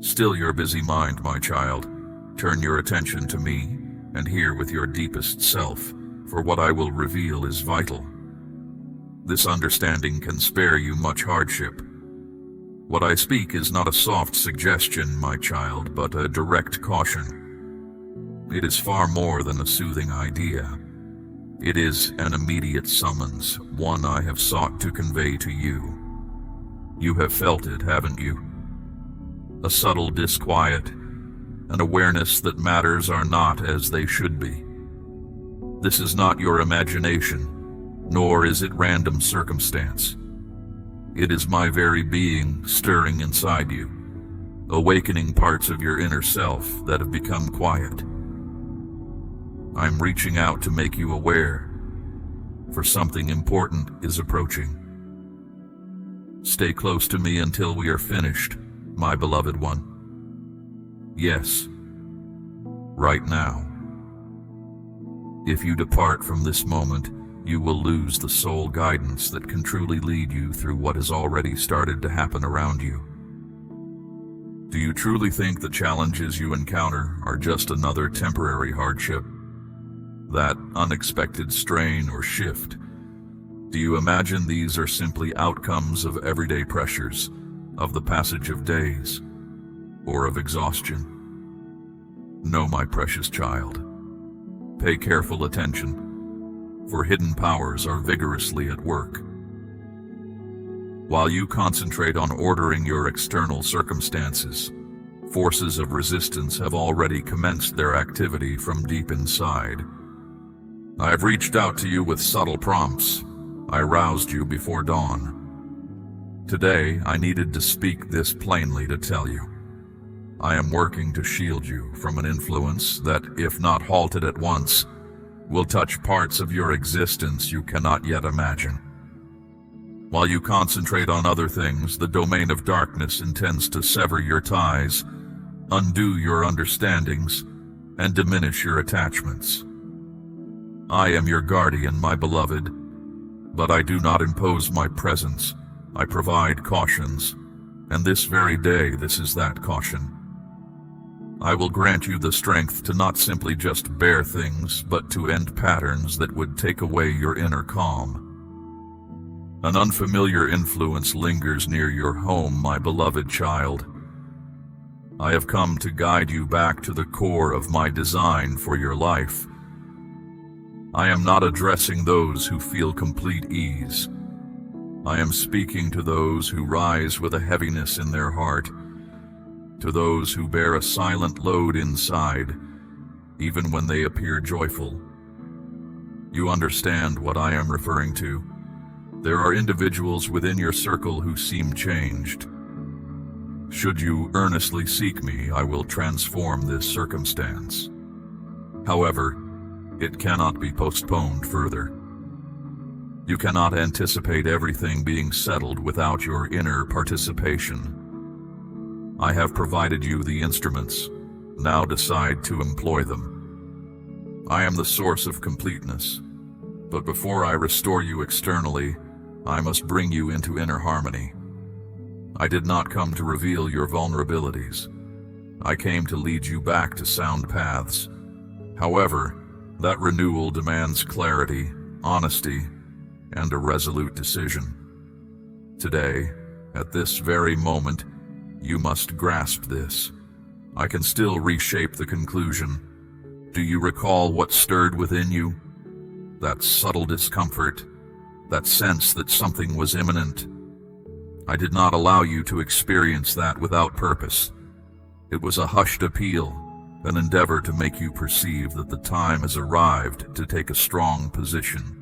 Still your busy mind, my child. Turn your attention to me, and hear with your deepest self, for what I will reveal is vital. This understanding can spare you much hardship. What I speak is not a soft suggestion, my child, but a direct caution. It is far more than a soothing idea. It is an immediate summons, one I have sought to convey to you. You have felt it, haven't you? A subtle disquiet, an awareness that matters are not as they should be. This is not your imagination, nor is it random circumstance. It is my very being stirring inside you, awakening parts of your inner self that have become quiet. I'm reaching out to make you aware, for something important is approaching. Stay close to me until we are finished, my beloved one. Yes, right now. If you depart from this moment, you will lose the soul guidance that can truly lead you through what has already started to happen around you. Do you truly think the challenges you encounter are just another temporary hardship? That unexpected strain or shift? Do you imagine these are simply outcomes of everyday pressures, of the passage of days, or of exhaustion? No, my precious child. Pay careful attention, for hidden powers are vigorously at work. While you concentrate on ordering your external circumstances, forces of resistance have already commenced their activity from deep inside. I have reached out to you with subtle prompts. I roused you before dawn. Today, I needed to speak this plainly to tell you. I am working to shield you from an influence that, if not halted at once, will touch parts of your existence you cannot yet imagine. While you concentrate on other things, the domain of darkness intends to sever your ties, undo your understandings, and diminish your attachments. I am your guardian, my beloved, but I do not impose my presence. I provide cautions, and this very day this is that caution. I will grant you the strength to not simply just bear things, but to end patterns that would take away your inner calm. An unfamiliar influence lingers near your home, my beloved child. I have come to guide you back to the core of my design for your life. I am not addressing those who feel complete ease. I am speaking to those who rise with a heaviness in their heart, to those who bear a silent load inside, even when they appear joyful. You understand what I am referring to. There are individuals within your circle who seem changed. Should you earnestly seek me, I will transform this circumstance. However, it cannot be postponed further. You cannot anticipate everything being settled without your inner participation. I have provided you the instruments. Now decide to employ them. I am the source of completeness, but before I restore you externally, I must bring you into inner harmony. I did not come to reveal your vulnerabilities. I came to lead you back to sound paths. However, that renewal demands clarity, honesty, and a resolute decision. Today, at this very moment, you must grasp this. I can still reshape the conclusion. Do you recall what stirred within you? That subtle discomfort, that sense that something was imminent. I did not allow you to experience that without purpose. It was a hushed appeal, an endeavor to make you perceive that the time has arrived to take a strong position.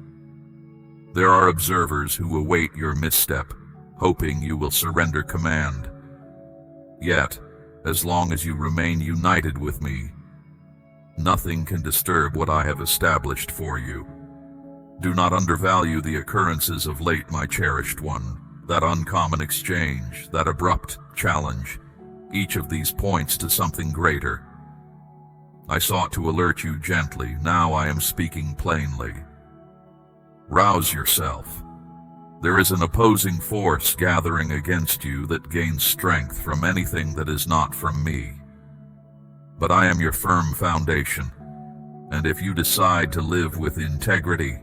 There are observers who await your misstep, hoping you will surrender command. Yet, as long as you remain united with me, nothing can disturb what I have established for you. Do not undervalue the occurrences of late, my cherished one, that uncommon exchange, that abrupt challenge. Each of these points to something greater. I sought to alert you gently, now I am speaking plainly. Rouse yourself. There is an opposing force gathering against you that gains strength from anything that is not from me. But I am your firm foundation, and if you decide to live with integrity,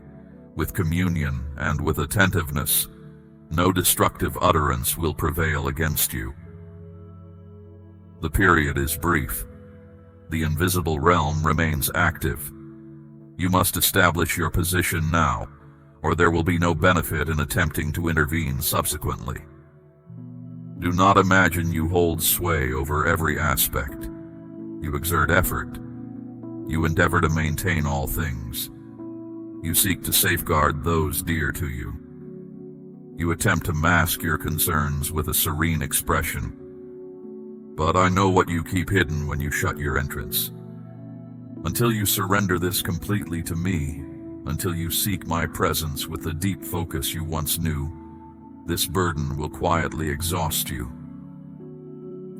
with communion, and with attentiveness, no destructive utterance will prevail against you. The period is brief. The invisible realm remains active. You must establish your position now, or there will be no benefit in attempting to intervene subsequently. Do not imagine you hold sway over every aspect. You exert effort. You endeavor to maintain all things. You seek to safeguard those dear to you. You attempt to mask your concerns with a serene expression. But I know what you keep hidden when you shut your entrance. Until you surrender this completely to me, until you seek my presence with the deep focus you once knew, this burden will quietly exhaust you.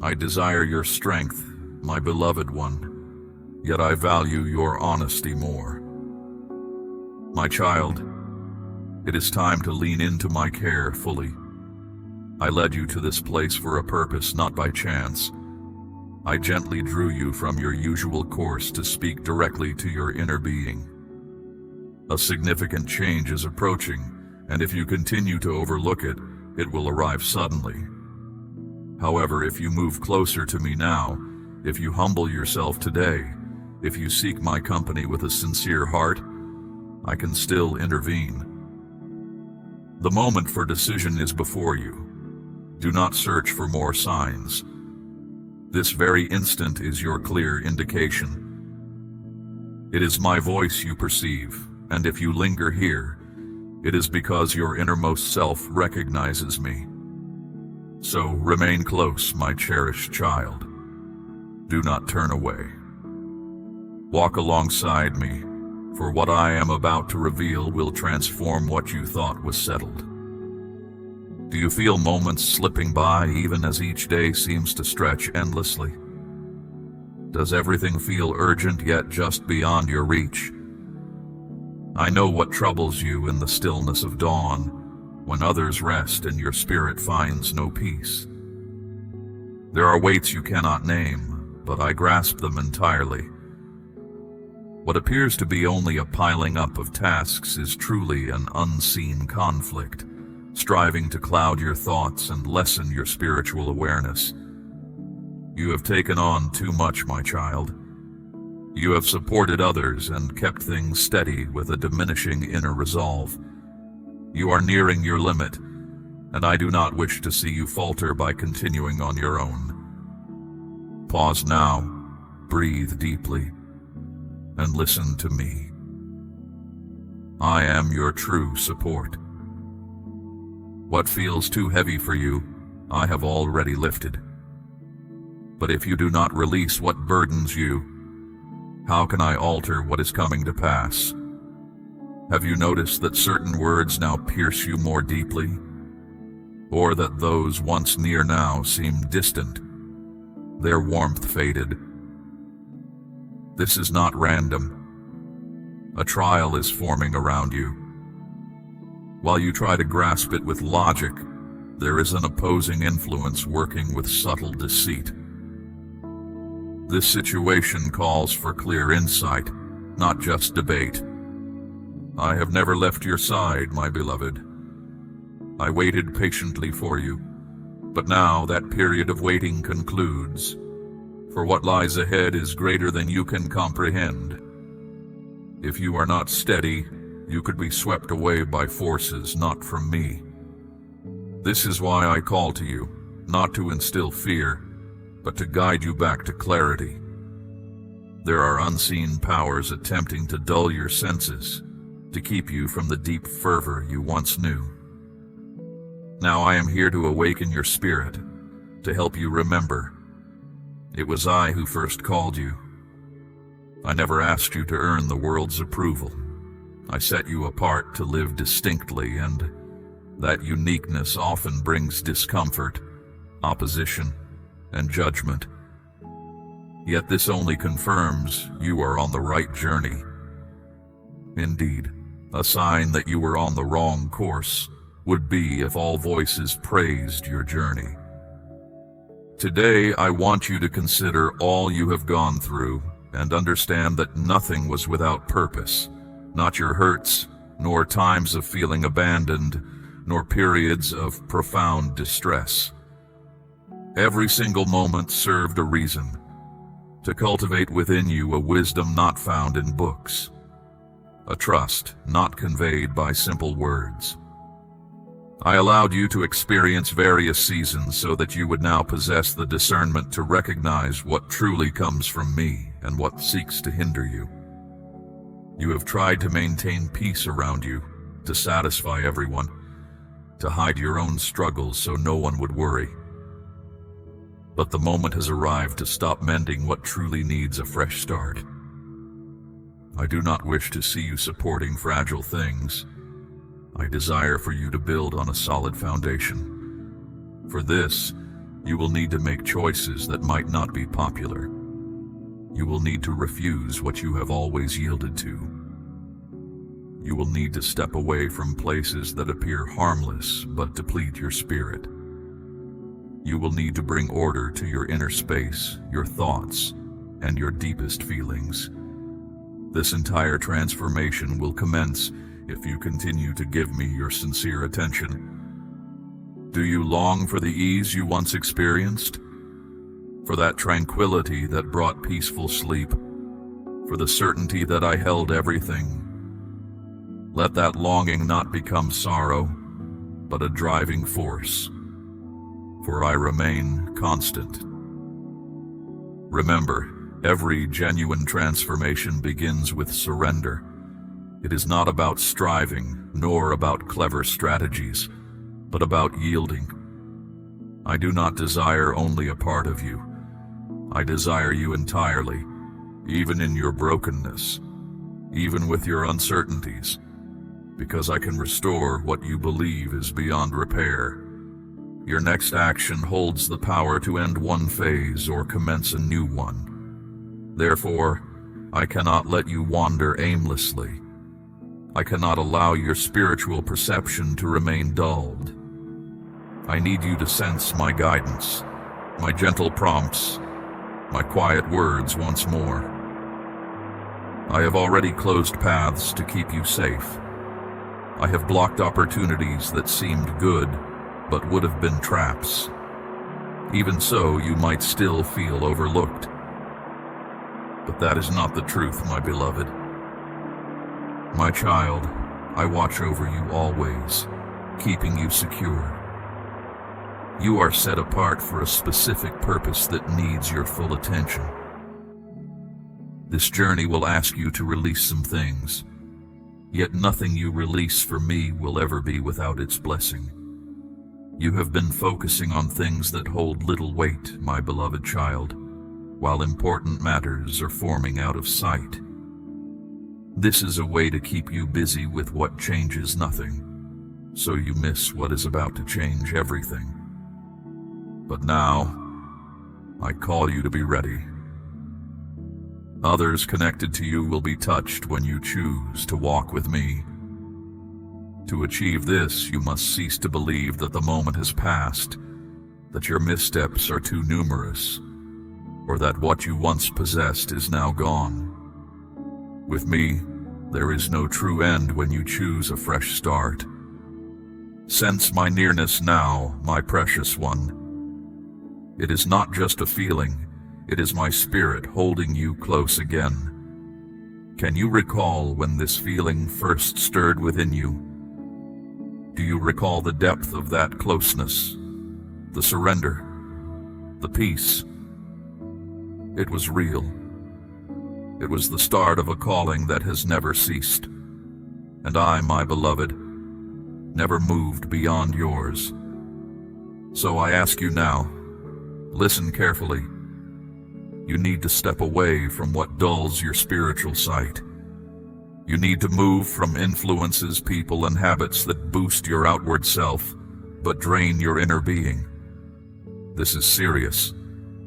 I desire your strength, my beloved one, yet I value your honesty more. My child, it is time to lean into my care fully. I led you to this place for a purpose, not by chance. I gently drew you from your usual course to speak directly to your inner being. A significant change is approaching, and if you continue to overlook it, it will arrive suddenly. However, if you move closer to me now, if you humble yourself today, if you seek my company with a sincere heart, I can still intervene. The moment for decision is before you. Do not search for more signs. This very instant is your clear indication. It is my voice you perceive, and if you linger here, it is because your innermost self recognizes me. So remain close, my cherished child. Do not turn away. Walk alongside me, for what I am about to reveal will transform what you thought was settled. Do you feel moments slipping by even as each day seems to stretch endlessly? Does everything feel urgent yet just beyond your reach? I know what troubles you in the stillness of dawn, when others rest and your spirit finds no peace. There are weights you cannot name, but I grasp them entirely. What appears to be only a piling up of tasks is truly an unseen conflict, striving to cloud your thoughts and lessen your spiritual awareness. You have taken on too much, my child. You have supported others and kept things steady with a diminishing inner resolve. You are nearing your limit, and I do not wish to see you falter by continuing on your own. Pause now, breathe deeply, and listen to me. I am your true support. What feels too heavy for you, I have already lifted. But if you do not release what burdens you, how can I alter what is coming to pass? Have you noticed that certain words now pierce you more deeply? Or that those once near now seem distant, their warmth faded? This is not random. A trial is forming around you. While you try to grasp it with logic, there is an opposing influence working with subtle deceit. This situation calls for clear insight, not just debate. I have never left your side, my beloved. I waited patiently for you, but now that period of waiting concludes, for what lies ahead is greater than you can comprehend. If you are not steady, you could be swept away by forces not from me. This is why I call to you, not to instill fear, but to guide you back to clarity. There are unseen powers attempting to dull your senses, to keep you from the deep fervor you once knew. Now I am here to awaken your spirit, to help you remember. It was I who first called you. I never asked you to earn the world's approval. I set you apart to live distinctly, and that uniqueness often brings discomfort, opposition, and judgment. Yet this only confirms you are on the right journey. Indeed, a sign that you were on the wrong course would be if all voices praised your journey. Today, I want you to consider all you have gone through and understand that nothing was without purpose, not your hurts, nor times of feeling abandoned, nor periods of profound distress. Every single moment served a reason, to cultivate within you a wisdom not found in books, a trust not conveyed by simple words. I allowed you to experience various seasons so that you would now possess the discernment to recognize what truly comes from me and what seeks to hinder you. You have tried to maintain peace around you, to satisfy everyone, to hide your own struggles so no one would worry. But the moment has arrived to stop mending what truly needs a fresh start. I do not wish to see you supporting fragile things. I desire for you to build on a solid foundation. For this, you will need to make choices that might not be popular. You will need to refuse what you have always yielded to. You will need to step away from places that appear harmless but deplete your spirit. You will need to bring order to your inner space, your thoughts, and your deepest feelings. This entire transformation will commence if you continue to give me your sincere attention. Do you long for the ease you once experienced? For that tranquility that brought peaceful sleep? For the certainty that I held everything? Let that longing not become sorrow, but a driving force. For I remain constant. Remember, every genuine transformation begins with surrender. It is not about striving, nor about clever strategies, but about yielding. I do not desire only a part of you. I desire you entirely, even in your brokenness, even with your uncertainties, because I can restore what you believe is beyond repair. Your next action holds the power to end one phase or commence a new one. Therefore, I cannot let you wander aimlessly. I cannot allow your spiritual perception to remain dulled. I need you to sense my guidance, my gentle prompts, my quiet words once more. I have already closed paths to keep you safe. I have blocked opportunities that seemed good, but would have been traps. Even so, you might still feel overlooked. But that is not the truth, my beloved. My child, I watch over you always, keeping you secure. You are set apart for a specific purpose that needs your full attention. This journey will ask you to release some things, yet nothing you release for me will ever be without its blessing. You have been focusing on things that hold little weight, my beloved child, while important matters are forming out of sight. This is a way to keep you busy with what changes nothing, so you miss what is about to change everything. But now, I call you to be ready. Others connected to you will be touched when you choose to walk with me. To achieve this, you must cease to believe that the moment has passed, that your missteps are too numerous, or that what you once possessed is now gone. With me, there is no true end when you choose a fresh start. Sense my nearness now, my precious one. It is not just a feeling, it is my spirit holding you close again. Can you recall when this feeling first stirred within you? Do you recall the depth of that closeness, the surrender, the peace? It was real. It was the start of a calling that has never ceased. And I, my beloved, never moved beyond yours. So I ask you now, listen carefully. You need to step away from what dulls your spiritual sight. You need to move from influences, people, and habits that boost your outward self, but drain your inner being. This is serious.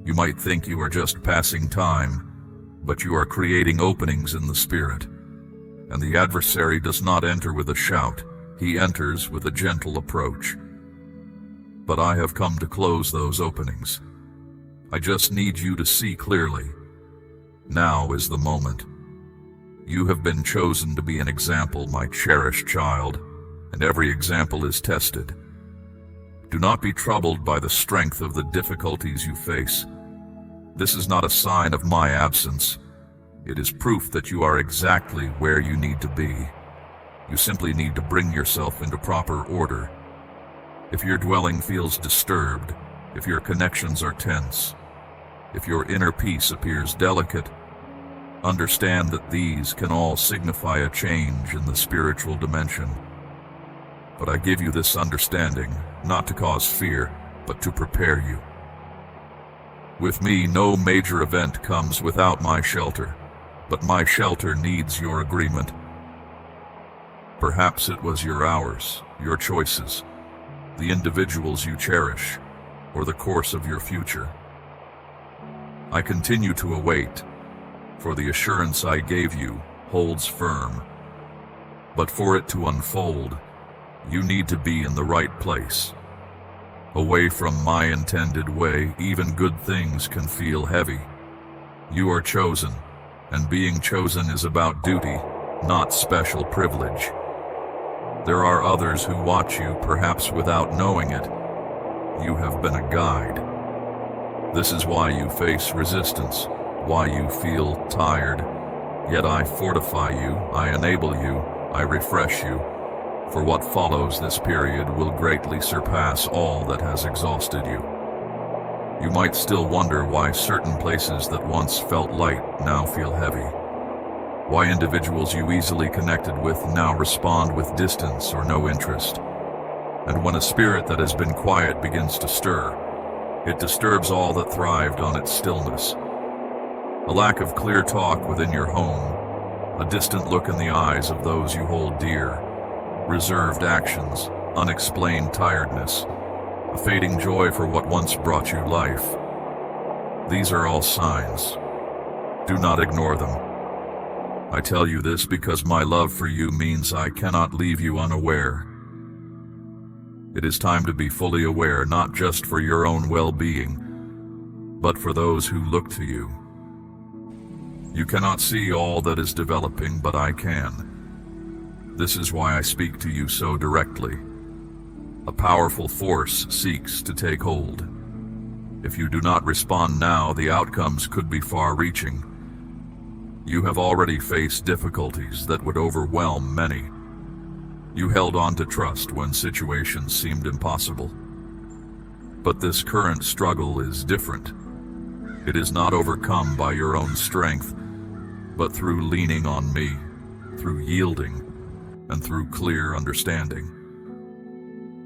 You might think you are just passing time, but you are creating openings in the spirit. And the adversary does not enter with a shout. He enters with a gentle approach. But I have come to close those openings. I just need you to see clearly. Now is the moment. You have been chosen to be an example, my cherished child, and every example is tested. Do not be troubled by the strength of the difficulties you face. This is not a sign of my absence. It is proof that you are exactly where you need to be. You simply need to bring yourself into proper order. If your dwelling feels disturbed, if your connections are tense, if your inner peace appears delicate, understand that these can all signify a change in the spiritual dimension. But I give you this understanding, not to cause fear, but to prepare you. With me, no major event comes without my shelter, but my shelter needs your agreement. Perhaps it was your hours, your choices, the individuals you cherish, or the course of your future. I continue to await, for the assurance I gave you holds firm. But for it to unfold, you need to be in the right place. Away from my intended way, even good things can feel heavy. You are chosen, and being chosen is about duty, not special privilege. There are others who watch you, perhaps without knowing it. You have been a guide. This is why you face resistance, why you feel tired. Yet I fortify you, I enable you, I refresh you. For what follows this period will greatly surpass all that has exhausted you. You might still wonder why certain places that once felt light now feel heavy. Why individuals you easily connected with now respond with distance or no interest. And when a spirit that has been quiet begins to stir, it disturbs all that thrived on its stillness. A lack of clear talk within your home, a distant look in the eyes of those you hold dear, reserved actions, unexplained tiredness, a fading joy for what once brought you life. These are all signs. Do not ignore them. I tell you this because my love for you means I cannot leave you unaware. It is time to be fully aware, not just for your own well-being, but for those who look to you. You cannot see all that is developing, but I can. This is why I speak to you so directly. A powerful force seeks to take hold. If you do not respond now, the outcomes could be far-reaching. You have already faced difficulties that would overwhelm many. You held on to trust when situations seemed impossible. But this current struggle is different. It is not overcome by your own strength, but through leaning on me, through yielding, and through clear understanding.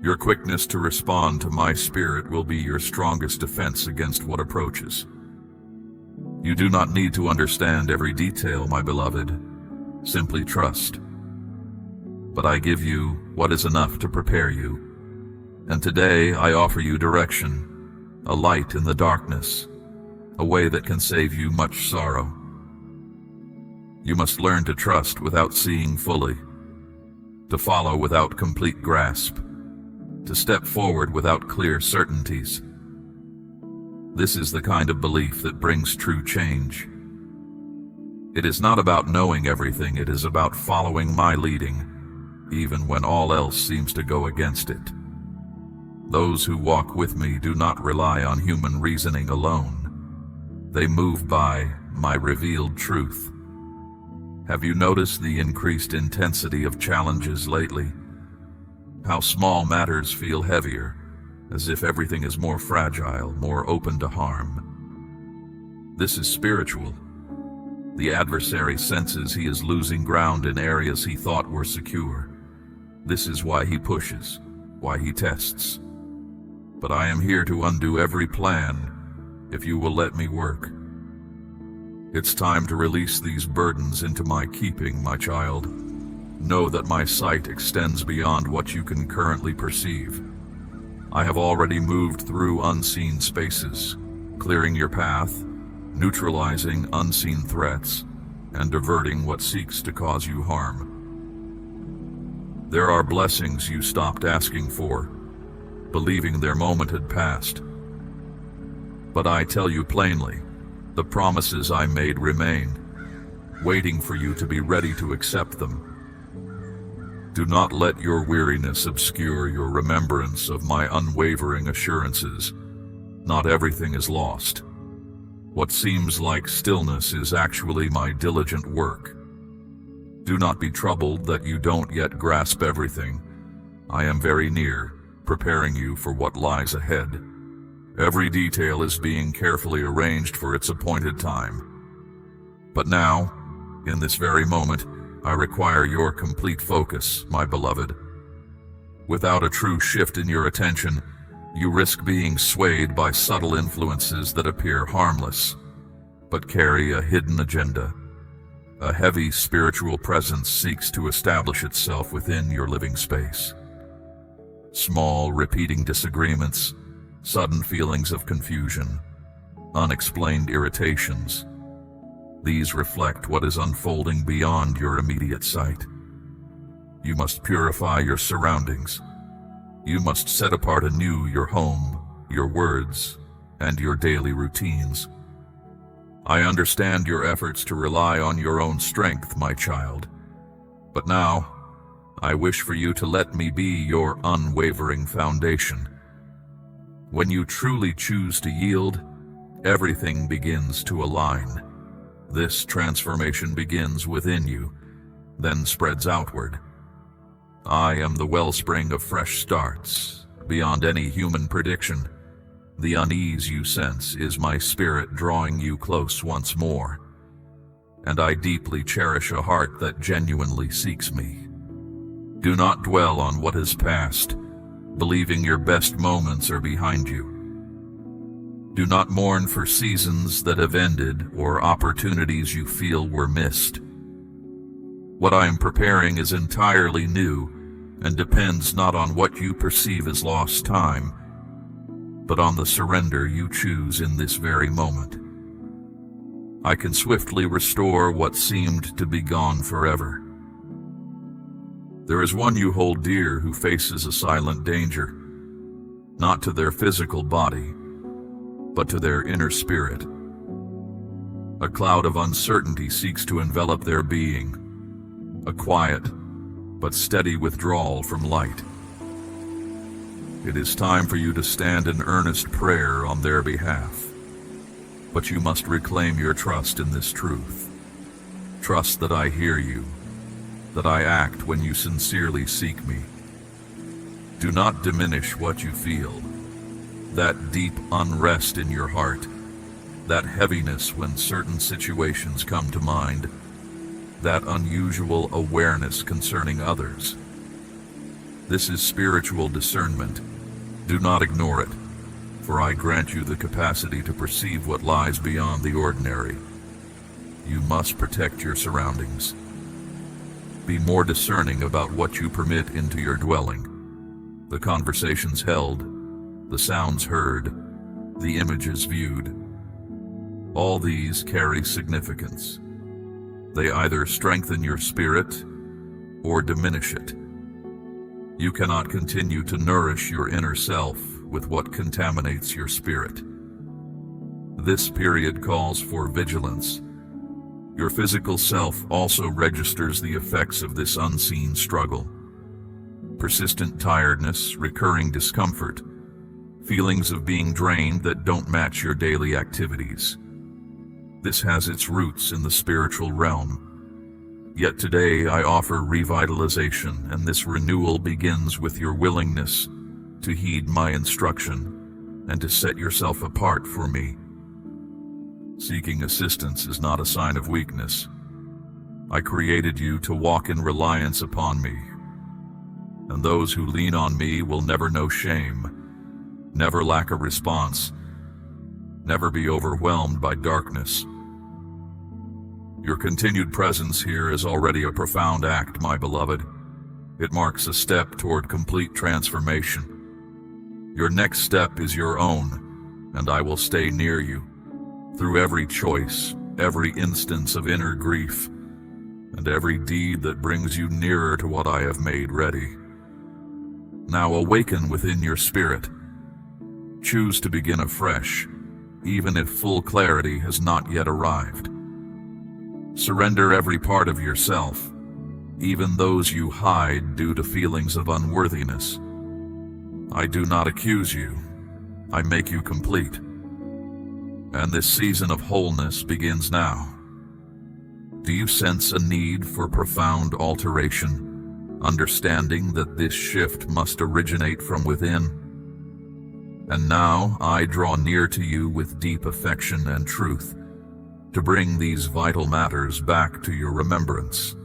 Your quickness to respond to my spirit will be your strongest defense against what approaches. You do not need to understand every detail, my beloved. Simply trust. But I give you what is enough to prepare you. And today I offer you direction, a light in the darkness, a way that can save you much sorrow. You must learn to trust without seeing fully, to follow without complete grasp, to step forward without clear certainties. This is the kind of belief that brings true change. It is not about knowing everything, it is about following my leading, even when all else seems to go against it. Those who walk with me do not rely on human reasoning alone. They move by my revealed truth. Have you noticed the increased intensity of challenges lately? How small matters feel heavier, as if everything is more fragile, more open to harm. This is spiritual. The adversary senses he is losing ground in areas he thought were secure. This is why he pushes, why he tests. But I am here to undo every plan, if you will let me work. It's time to release these burdens into my keeping, my child. Know that my sight extends beyond what you can currently perceive. I have already moved through unseen spaces, clearing your path, neutralizing unseen threats, and diverting what seeks to cause you harm. There are blessings you stopped asking for, believing their moment had passed. But I tell you plainly, the promises I made remain, waiting for you to be ready to accept them. Do not let your weariness obscure your remembrance of my unwavering assurances. Not everything is lost. What seems like stillness is actually my diligent work. Do not be troubled that you don't yet grasp everything. I am very near, preparing you for what lies ahead. Every detail is being carefully arranged for its appointed time. But now, in this very moment, I require your complete focus, my beloved. Without a true shift in your attention, you risk being swayed by subtle influences that appear harmless, but carry a hidden agenda. A heavy spiritual presence seeks to establish itself within your living space. Small, repeating disagreements, sudden feelings of confusion, unexplained irritations. These reflect what is unfolding beyond your immediate sight. You must purify your surroundings. You must set apart anew your home, your words, and your daily routines. I understand your efforts to rely on your own strength, my child. But now, I wish for you to let me be your unwavering foundation. When you truly choose to yield, everything begins to align. This transformation begins within you, then spreads outward. I am the wellspring of fresh starts, beyond any human prediction. The unease you sense is my spirit drawing you close once more, and I deeply cherish a heart that genuinely seeks me. Do not dwell on what is past, believing your best moments are behind you. Do not mourn for seasons that have ended or opportunities you feel were missed. What I am preparing is entirely new and depends not on what you perceive as lost time, but on the surrender you choose in this very moment. I can swiftly restore what seemed to be gone forever. There is one you hold dear who faces a silent danger, not to their physical body, but to their inner spirit. A cloud of uncertainty seeks to envelop their being, a quiet but steady withdrawal from light. It is time for you to stand in earnest prayer on their behalf, but you must reclaim your trust in this truth. Trust that I hear you, that I act when you sincerely seek me. Do not diminish what you feel. That deep unrest in your heart, that heaviness when certain situations come to mind, that unusual awareness concerning others. This is spiritual discernment. Do not ignore it, for I grant you the capacity to perceive what lies beyond the ordinary. You must protect your surroundings. Be more discerning about what you permit into your dwelling. The conversations held, the sounds heard, the images viewed. All these carry significance. They either strengthen your spirit or diminish it. You cannot continue to nourish your inner self with what contaminates your spirit. This period calls for vigilance. Your physical self also registers the effects of this unseen struggle. Persistent tiredness, recurring discomfort, feelings of being drained that don't match your daily activities. This has its roots in the spiritual realm. Yet today I offer revitalization, and this renewal begins with your willingness to heed my instruction and to set yourself apart for me. Seeking assistance is not a sign of weakness. I created you to walk in reliance upon me, and those who lean on me will never know shame, never lack a response, never be overwhelmed by darkness. Your continued presence here is already a profound act, my beloved. It marks a step toward complete transformation. Your next step is your own, and I will stay near you through every choice, every instance of inner grief, and every deed that brings you nearer to what I have made ready. Now awaken within your spirit. Choose to begin afresh, even if full clarity has not yet arrived. Surrender every part of yourself, even those you hide due to feelings of unworthiness. I do not accuse you. I make you complete. And this season of wholeness begins now. Do you sense a need for profound alteration, understanding that this shift must originate from within? And now I draw near to you with deep affection and truth, to bring these vital matters back to your remembrance.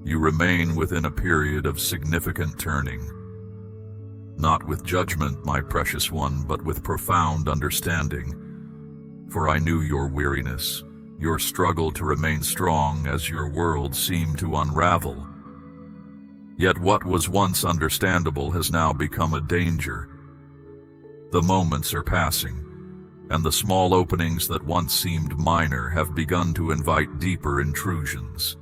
You remain within a period of significant turning. Not with judgment, my precious one, but with profound understanding. For I knew your weariness, your struggle to remain strong as your world seemed to unravel. Yet what was once understandable has now become a danger. The moments are passing, and the small openings that once seemed minor have begun to invite deeper intrusions.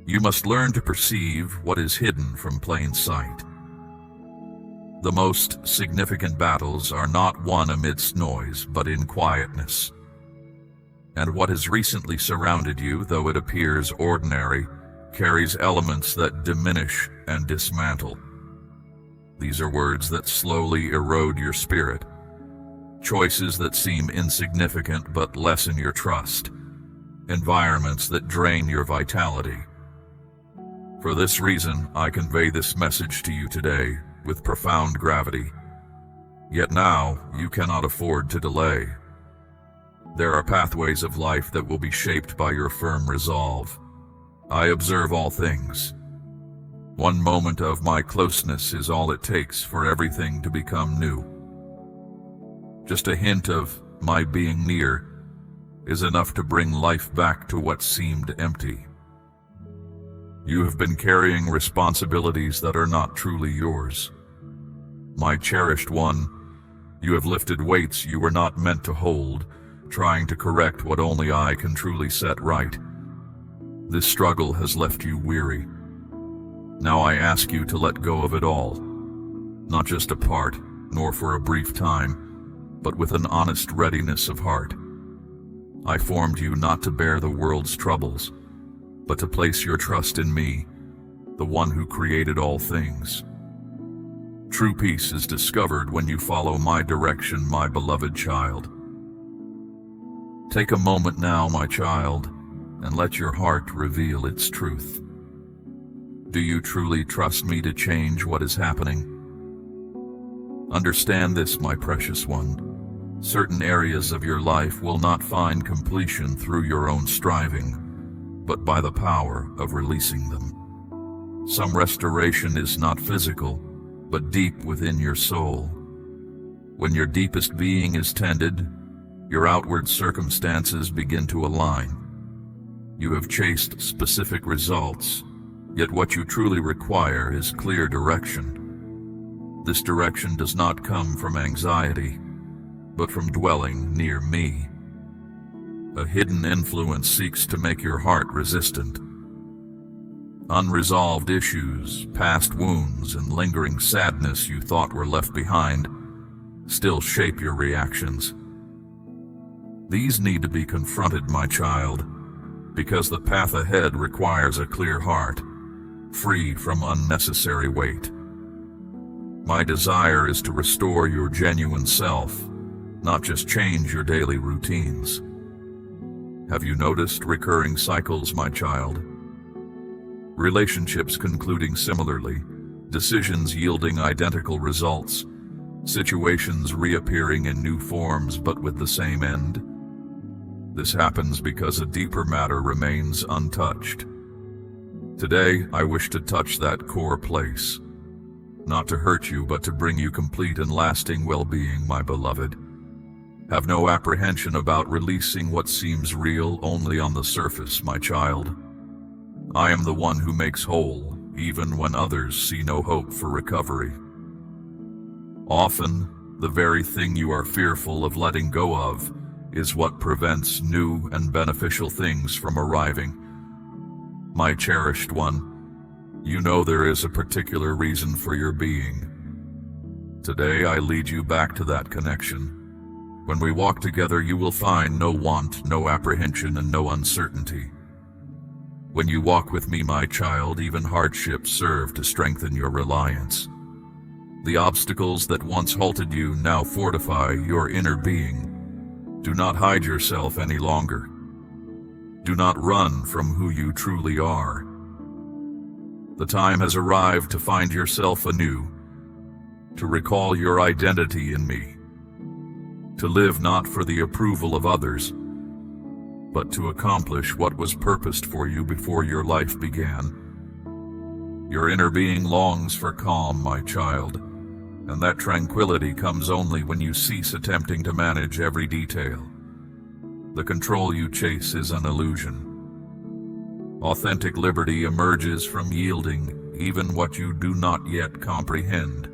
You must learn to perceive what is hidden from plain sight. The most significant battles are not won amidst noise, but in quietness. And what has recently surrounded you, though it appears ordinary, carries elements that diminish and dismantle. These are words that slowly erode your spirit, choices that seem insignificant but lessen your trust, environments that drain your vitality. For this reason, I convey this message to you today with profound gravity. Yet now, you cannot afford to delay. There are pathways of life that will be shaped by your firm resolve. I observe all things. One moment of my closeness is all it takes for everything to become new. Just a hint of my being near is enough to bring life back to what seemed empty. You have been carrying responsibilities that are not truly yours. My cherished one, you have lifted weights you were not meant to hold, trying to correct what only I can truly set right. This struggle has left you weary. Now I ask you to let go of it all, not just a part, nor for a brief time, but with an honest readiness of heart. I formed you not to bear the world's troubles, but to place your trust in me, the one who created all things. True peace is discovered when you follow my direction, my beloved child. Take a moment now, my child, and let your heart reveal its truth. Do you truly trust me to change what is happening? Understand this, my precious one. Certain areas of your life will not find completion through your own striving, but by the power of releasing them. Some restoration is not physical, but deep within your soul. When your deepest being is tended, your outward circumstances begin to align. You have chased specific results, yet what you truly require is clear direction. This direction does not come from anxiety, but from dwelling near me. A hidden influence seeks to make your heart resistant. Unresolved issues, past wounds, and lingering sadness you thought were left behind still shape your reactions. These need to be confronted, my child, because the path ahead requires a clear heart, free from unnecessary weight. My desire is to restore your genuine self, not just change your daily routines. Have you noticed recurring cycles, my child? Relationships concluding similarly, decisions yielding identical results, situations reappearing in new forms but with the same end. This happens because a deeper matter remains untouched. Today, I wish to touch that core place, not to hurt you, but to bring you complete and lasting well-being, my beloved. Have no apprehension about releasing what seems real only on the surface, my child. I am the one who makes whole, even when others see no hope for recovery. Often, the very thing you are fearful of letting go of is what prevents new and beneficial things from arriving, My cherished one, you know there is a particular reason for your being. Today I lead you back to that connection. When we walk together, you will find no want, no apprehension, and no uncertainty. When you walk with me, my child, even hardships serve to strengthen your reliance. The obstacles that once halted you now fortify your inner being. Do not hide yourself any longer. Do not run from who you truly are. The time has arrived to find yourself anew, to recall your identity in me, to live not for the approval of others, but to accomplish what was purposed for you before your life began. Your inner being longs for calm, my child, and that tranquility comes only when you cease attempting to manage every detail. The control you chase is an illusion. Authentic liberty emerges from yielding even what you do not yet comprehend.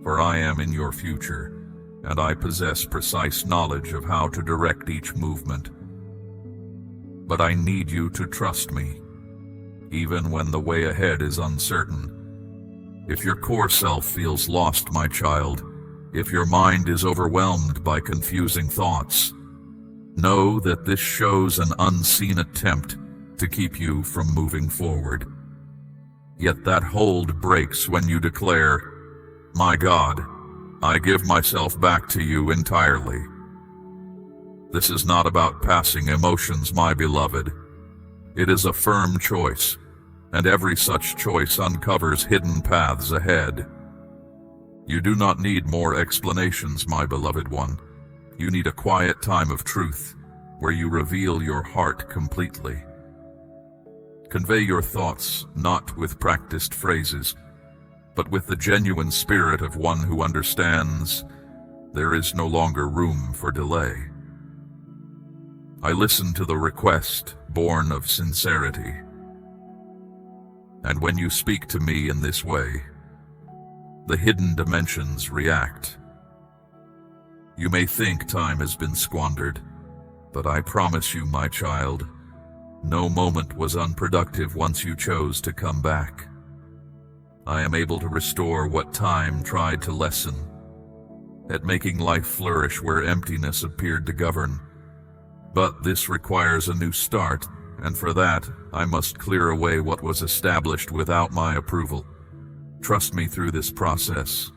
For I am in your future, and I possess precise knowledge of how to direct each movement. But I need you to trust me, even when the way ahead is uncertain. If your core self feels lost, my child, if your mind is overwhelmed by confusing thoughts, know that this shows an unseen attempt to keep you from moving forward. Yet that hold breaks when you declare, "My God, I give myself back to you entirely." This is not about passing emotions, my beloved. It is a firm choice, and every such choice uncovers hidden paths ahead. You do not need more explanations, my beloved one. You need a quiet time of truth, where you reveal your heart completely. Convey your thoughts not with practiced phrases, but with the genuine spirit of one who understands there is no longer room for delay. I listen to the request born of sincerity. And when you speak to me in this way, the hidden dimensions react. You may think time has been squandered, but I promise you, my child, no moment was unproductive once you chose to come back. I am able to restore what time tried to lessen, at making life flourish where emptiness appeared to govern. But this requires a new start, and for that, I must clear away what was established without my approval. Trust me through this process.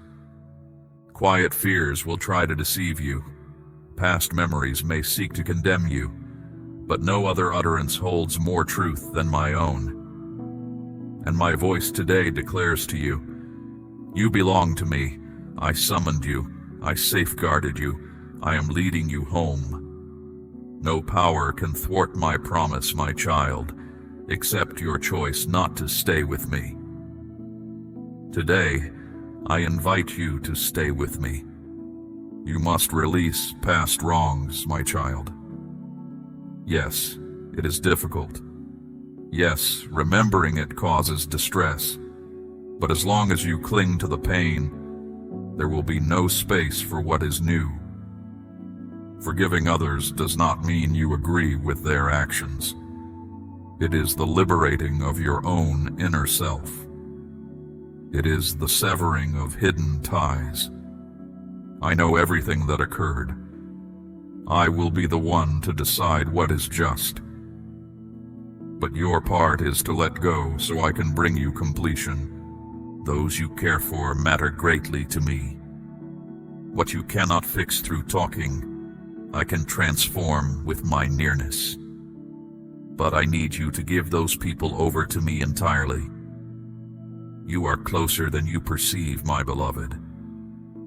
Quiet fears will try to deceive you. Past memories may seek to condemn you, but no other utterance holds more truth than my own. And my voice today declares to you, you belong to me. I summoned you. I safeguarded you. I am leading you home. No power can thwart my promise, my child, except your choice not to stay with me. Today, I invite you to stay with me. You must release past wrongs, my child. Yes, it is difficult. Yes, remembering it causes distress. But as long as you cling to the pain, there will be no space for what is new. Forgiving others does not mean you agree with their actions. It is the liberating of your own inner self. It is the severing of hidden ties. I know everything that occurred. I will be the one to decide what is just. But your part is to let go so I can bring you completion. Those you care for matter greatly to me. What you cannot fix through talking, I can transform with my nearness. But I need you to give those people over to me entirely. You are closer than you perceive, my beloved.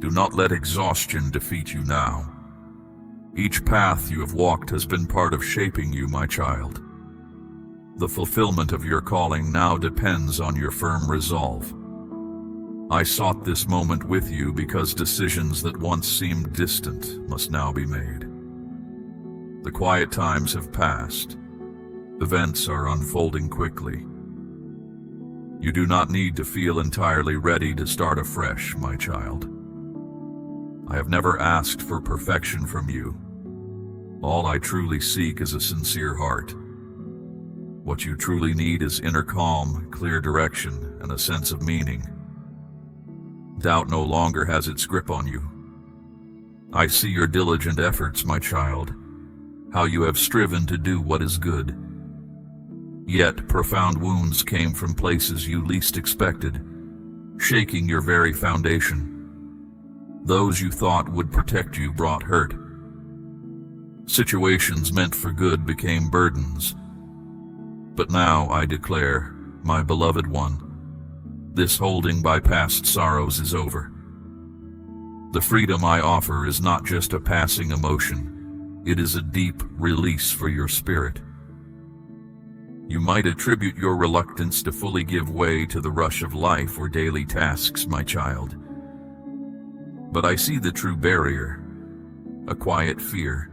Do not let exhaustion defeat you now. Each path you have walked has been part of shaping you, my child. The fulfillment of your calling now depends on your firm resolve. I sought this moment with you because decisions that once seemed distant must now be made. The quiet times have passed. Events are unfolding quickly. You do not need to feel entirely ready to start afresh, my child. I have never asked for perfection from you. All I truly seek is a sincere heart. What you truly need is inner calm, clear direction, and a sense of meaning. Doubt no longer has its grip on you. I see your diligent efforts, my child, how you have striven to do what is good. Yet profound wounds came from places you least expected, shaking your very foundation. Those you thought would protect you brought hurt. Situations meant for good became burdens. But now I declare, my beloved one, this holding by past sorrows is over. The freedom I offer is not just a passing emotion, it is a deep release for your spirit. You might attribute your reluctance to fully give way to the rush of life or daily tasks, my child. But I see the true barrier, a quiet fear.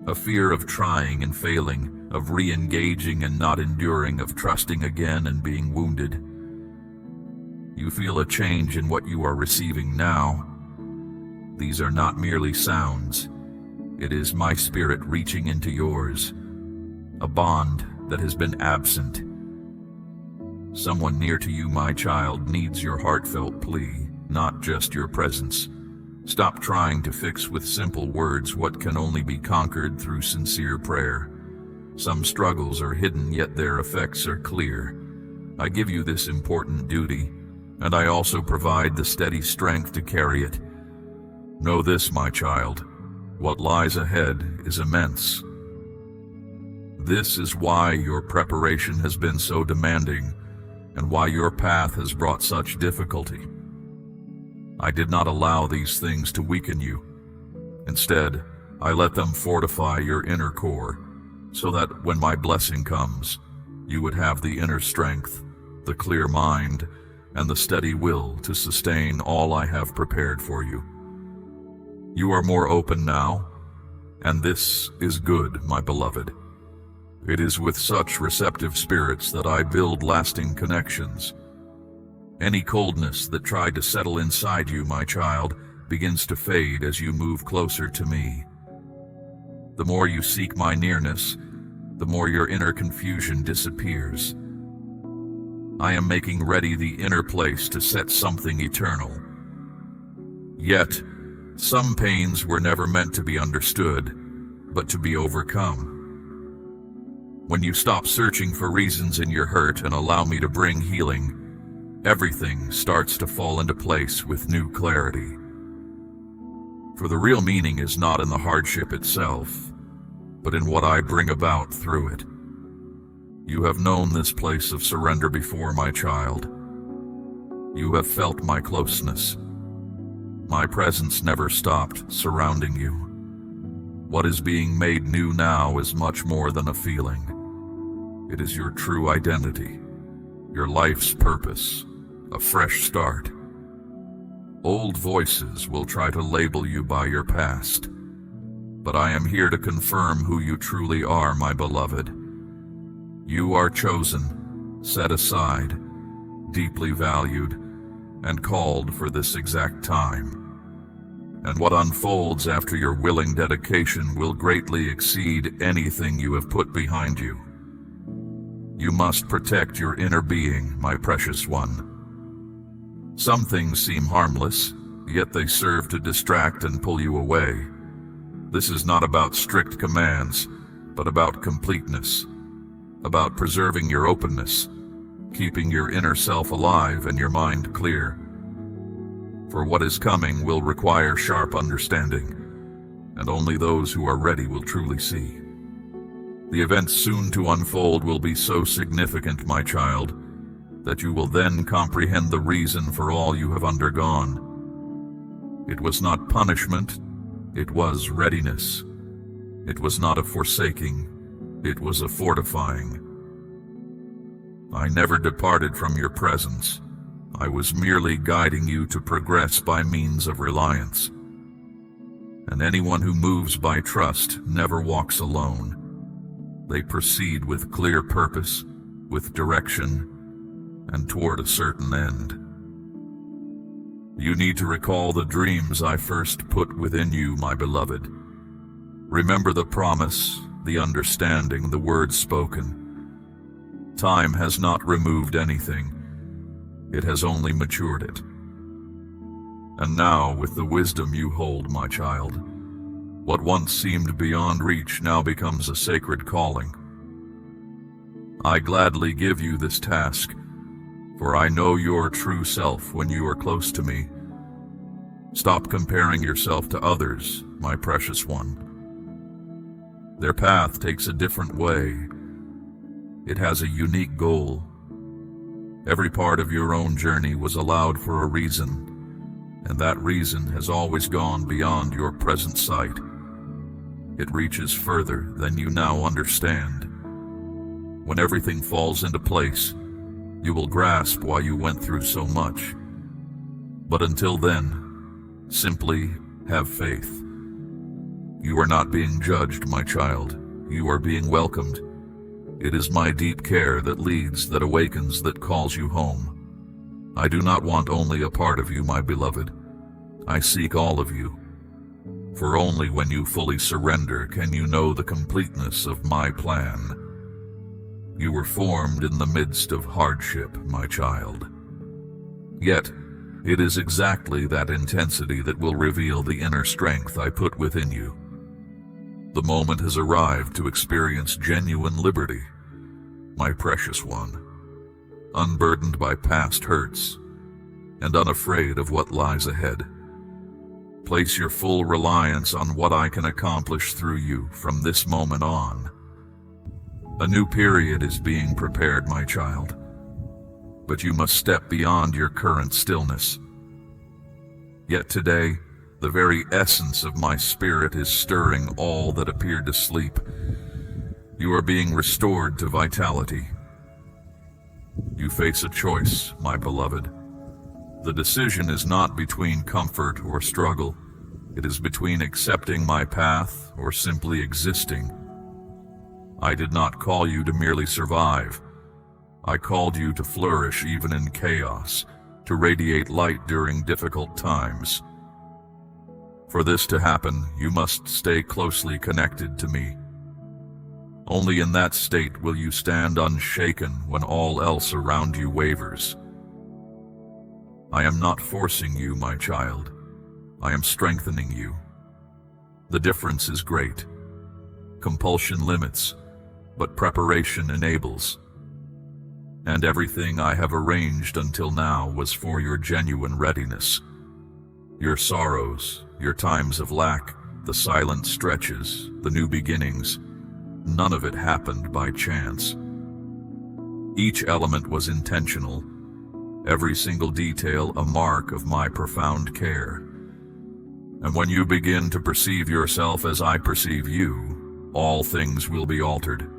A fear of trying and failing, of re-engaging and not enduring, of trusting again and being wounded. You feel a change in what you are receiving now. These are not merely sounds. It is my spirit reaching into yours, a bond that has been absent. Someone near to you, my child, needs your heartfelt plea, not just your presence. Stop trying to fix with simple words what can only be conquered through sincere prayer. Some struggles are hidden, yet their effects are clear. I give you this important duty, and I also provide the steady strength to carry it. Know this, my child, what lies ahead is immense. This is why your preparation has been so demanding, and why your path has brought such difficulty. I did not allow these things to weaken you. Instead, I let them fortify your inner core, so that when my blessing comes, you would have the inner strength, the clear mind, and the steady will to sustain all I have prepared for you. You are more open now, and this is good, my beloved. It is with such receptive spirits that I build lasting connections. Any coldness that tried to settle inside you, my child, begins to fade as you move closer to me. The more you seek my nearness, the more your inner confusion disappears. I am making ready the inner place to set something eternal. Yet, some pains were never meant to be understood, but to be overcome. When you stop searching for reasons in your hurt and allow me to bring healing, everything starts to fall into place with new clarity. For the real meaning is not in the hardship itself, but in what I bring about through it. You have known this place of surrender before, my child. You have felt my closeness. My presence never stopped surrounding you. What is being made new now is much more than a feeling. It is your true identity, your life's purpose, a fresh start. Old voices will try to label you by your past, but I am here to confirm who you truly are, my beloved. You are chosen, set aside, deeply valued, and called for this exact time. And what unfolds after your willing dedication will greatly exceed anything you have put behind you. You must protect your inner being, my precious one. Some things seem harmless, yet they serve to distract and pull you away. This is not about strict commands, but about completeness, about preserving your openness, keeping your inner self alive and your mind clear. For what is coming will require sharp understanding, and only those who are ready will truly see. The events soon to unfold will be so significant, my child, that you will then comprehend the reason for all you have undergone. It was not punishment, it was readiness. It was not a forsaking, it was a fortifying. I never departed from your presence. I was merely guiding you to progress by means of reliance. And anyone who moves by trust never walks alone. They proceed with clear purpose, with direction, and toward a certain end. You need to recall the dreams I first put within you, my beloved. Remember the promise, the understanding, the words spoken. Time has not removed anything. It has only matured it. And now, with the wisdom you hold, my child, what once seemed beyond reach now becomes a sacred calling. I gladly give you this task, for I know your true self when you are close to me. Stop comparing yourself to others, my precious one. Their path takes a different way. It has a unique goal. Every part of your own journey was allowed for a reason, and that reason has always gone beyond your present sight. It reaches further than you now understand. When everything falls into place, you will grasp why you went through so much. But until then, simply have faith. You are not being judged, my child. You are being welcomed. It is my deep care that leads, that awakens, that calls you home. I do not want only a part of you, my beloved. I seek all of you. For only when you fully surrender can you know the completeness of my plan. You were formed in the midst of hardship, my child. Yet, it is exactly that intensity that will reveal the inner strength I put within you. The moment has arrived to experience genuine liberty, my precious one, unburdened by past hurts and unafraid of what lies ahead. Place your full reliance on what I can accomplish through you from this moment on. A new period is being prepared, my child, but you must step beyond your current stillness. Yet today, the very essence of my spirit is stirring all that appeared to sleep. You are being restored to vitality. You face a choice, my beloved. The decision is not between comfort or struggle. It is between accepting my path or simply existing. I did not call you to merely survive. I called you to flourish even in chaos, to radiate light during difficult times. For this to happen, you must stay closely connected to me. Only in that state will you stand unshaken when all else around you wavers. I am not forcing you, my child. I am strengthening you. The difference is great. Compulsion limits, but preparation enables. And everything I have arranged until now was for your genuine readiness. Your sorrows, your times of lack, the silent stretches, the new beginnings, none of it happened by chance. Each element was intentional, every single detail a mark of my profound care. And when you begin to perceive yourself as I perceive you, all things will be altered.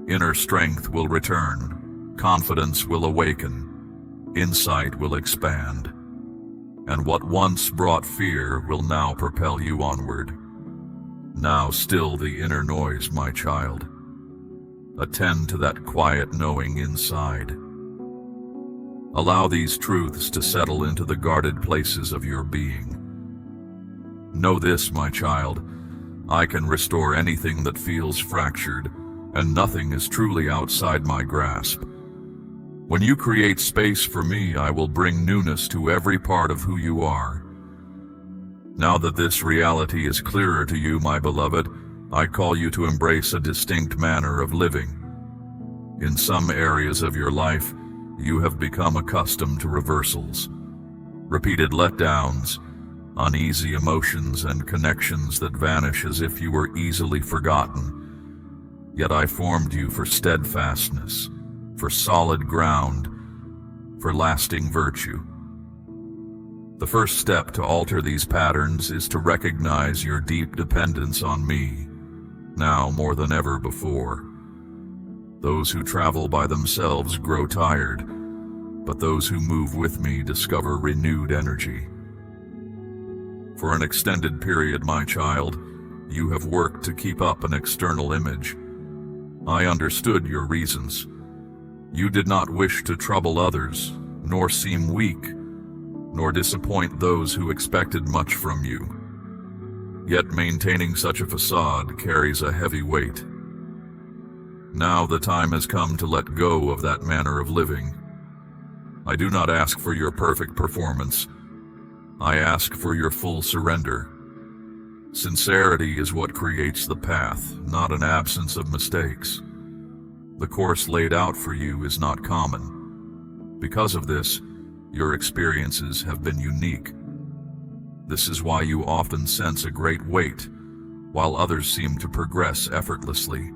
Inner strength will return, confidence will awaken, insight will expand, and what once brought fear will now propel you onward. Now still the inner noise, my child. Attend to that quiet knowing inside. Allow these truths to settle into the guarded places of your being. Know this, my child, I can restore anything that feels fractured, and nothing is truly outside my grasp. When you create space for me, I will bring newness to every part of who you are. Now that this reality is clearer to you, my beloved, I call you to embrace a distinct manner of living. In some areas of your life, you have become accustomed to reversals, repeated letdowns, uneasy emotions, and connections that vanish as if you were easily forgotten. Yet I formed you for steadfastness, for solid ground, for lasting virtue. The first step to alter these patterns is to recognize your deep dependence on me, now more than ever before. Those who travel by themselves grow tired, but those who move with me discover renewed energy. For an extended period, my child, you have worked to keep up an external image. I understood your reasons. You did not wish to trouble others, nor seem weak, nor disappoint those who expected much from you. Yet maintaining such a facade carries a heavy weight. Now the time has come to let go of that manner of living. I do not ask for your perfect performance. I ask for your full surrender. Sincerity is what creates the path, not an absence of mistakes. The course laid out for you is not common. Because of this, your experiences have been unique. This is why you often sense a great weight, while others seem to progress effortlessly.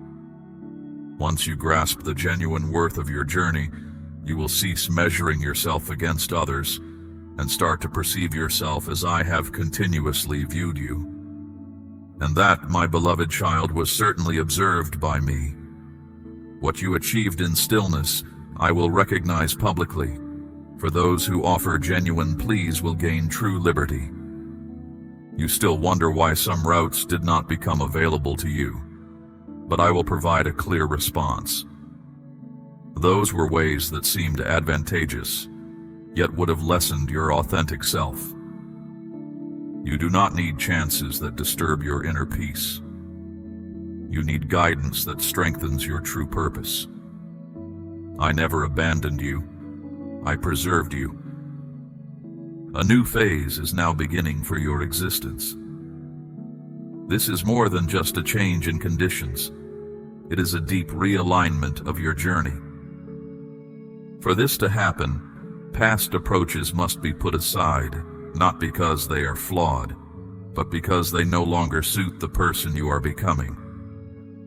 Once you grasp the genuine worth of your journey, you will cease measuring yourself against others and start to perceive yourself as I have continuously viewed you. And that, my beloved child, was certainly observed by me. What you achieved in stillness, I will recognize publicly. For those who offer genuine pleas will gain true liberty. You still wonder why some routes did not become available to you, but I will provide a clear response. Those were ways that seemed advantageous, yet would have lessened your authentic self. You do not need chances that disturb your inner peace. You need guidance that strengthens your true purpose. I never abandoned you. I preserved you. A new phase is now beginning for your existence. This is more than just a change in conditions. It is a deep realignment of your journey. For this to happen, past approaches must be put aside, not because they are flawed, but because they no longer suit the person you are becoming.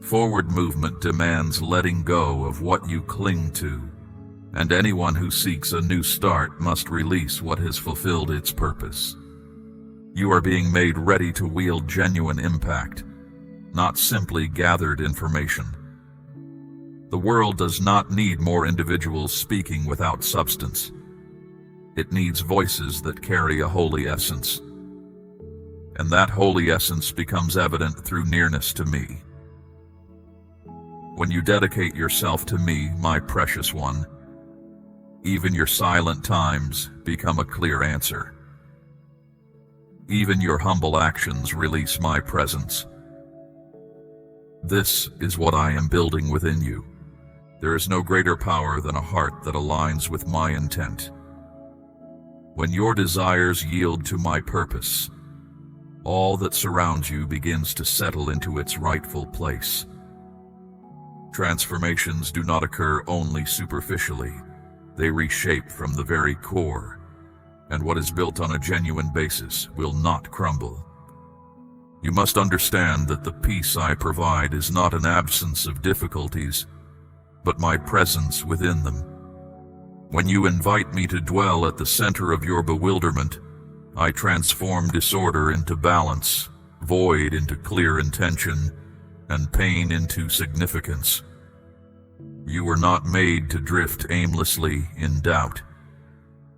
Forward movement demands letting go of what you cling to, and anyone who seeks a new start must release what has fulfilled its purpose. You are being made ready to wield genuine impact, not simply gathered information. The world does not need more individuals speaking without substance. It needs voices that carry a holy essence. And that holy essence becomes evident through nearness to me. When you dedicate yourself to me, my precious one, even your silent times become a clear answer. Even your humble actions release my presence. This is what I am building within you. There is no greater power than a heart that aligns with my intent. When your desires yield to my purpose, all that surrounds you begins to settle into its rightful place. Transformations do not occur only superficially. They reshape from the very core, and what is built on a genuine basis will not crumble. You must understand that the peace I provide is not an absence of difficulties, but my presence within them. When you invite me to dwell at the center of your bewilderment, I transform disorder into balance, void into clear intention, and pain into significance. You were not made to drift aimlessly in doubt.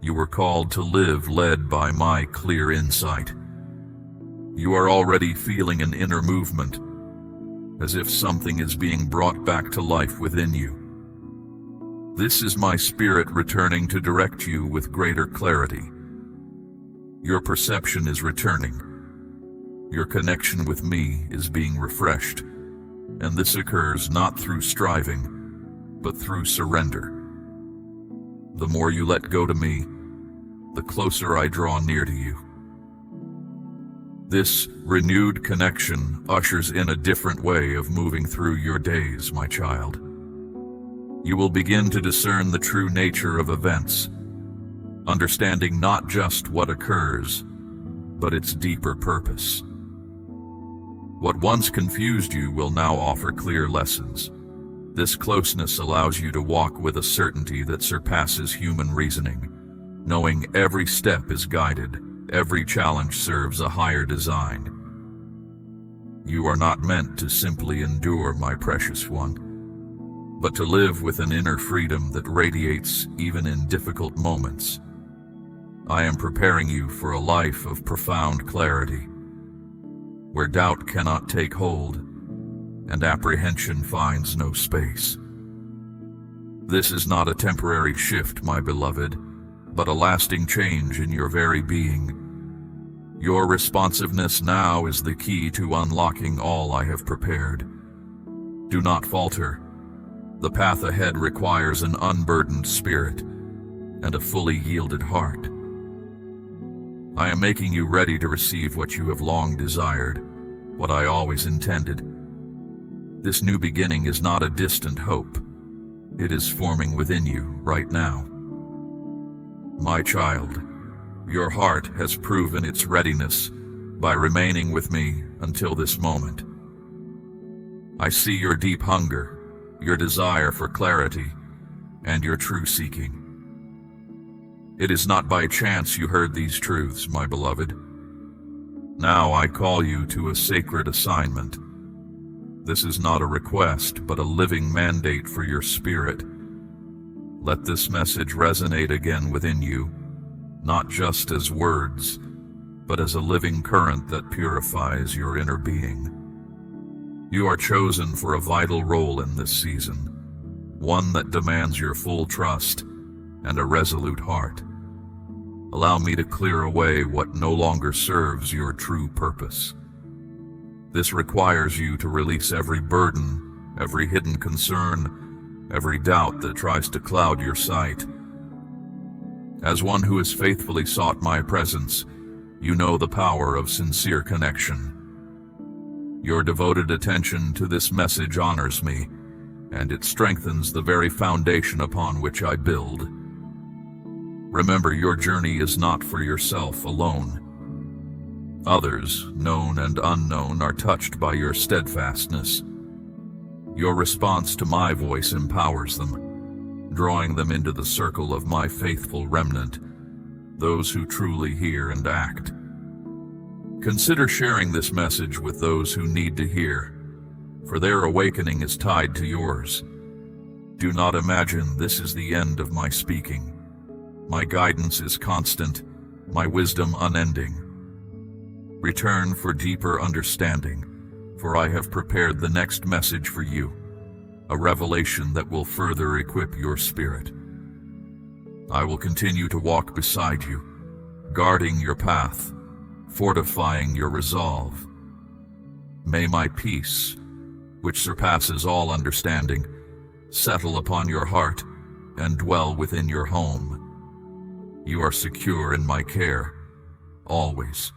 You were called to live led by my clear insight. You are already feeling an inner movement, as if something is being brought back to life within you. This is my spirit returning to direct you with greater clarity. Your perception is returning. Your connection with me is being refreshed, and this occurs not through striving, but through surrender. The more you let go to me, the closer I draw near to you. This renewed connection ushers in a different way of moving through your days, my child. You will begin to discern the true nature of events, understanding not just what occurs, but its deeper purpose. What once confused you will now offer clear lessons. This closeness allows you to walk with a certainty that surpasses human reasoning, knowing every step is guided, every challenge serves a higher design. You are not meant to simply endure, my precious one, but to live with an inner freedom that radiates even in difficult moments. I am preparing you for a life of profound clarity, where doubt cannot take hold and apprehension finds no space. This is not a temporary shift, my beloved, but a lasting change in your very being. Your responsiveness now is the key to unlocking all I have prepared. Do not falter. The path ahead requires an unburdened spirit and a fully yielded heart. I am making you ready to receive what you have long desired, what I always intended. This new beginning is not a distant hope. It is forming within you right now. My child, your heart has proven its readiness by remaining with me until this moment. I see your deep hunger, your desire for clarity, and your true seeking. It is not by chance you heard these truths, my beloved. Now I call you to a sacred assignment. This is not a request, but a living mandate for your spirit. Let this message resonate again within you, not just as words, but as a living current that purifies your inner being. You are chosen for a vital role in this season, one that demands your full trust and a resolute heart. Allow me to clear away what no longer serves your true purpose. This requires you to release every burden, every hidden concern, every doubt that tries to cloud your sight. As one who has faithfully sought my presence, you know the power of sincere connection. Your devoted attention to this message honors me, and it strengthens the very foundation upon which I build. Remember, your journey is not for yourself alone. Others, known and unknown, are touched by your steadfastness. Your response to my voice empowers them, drawing them into the circle of my faithful remnant, those who truly hear and act. Consider sharing this message with those who need to hear, for their awakening is tied to yours. Do not imagine this is the end of my speaking. My guidance is constant, my wisdom unending. Return for deeper understanding, for I have prepared the next message for you, a revelation that will further equip your spirit. I will continue to walk beside you, guarding your path, fortifying your resolve. May my peace, which surpasses all understanding, settle upon your heart and dwell within your home. You are secure in my care, always.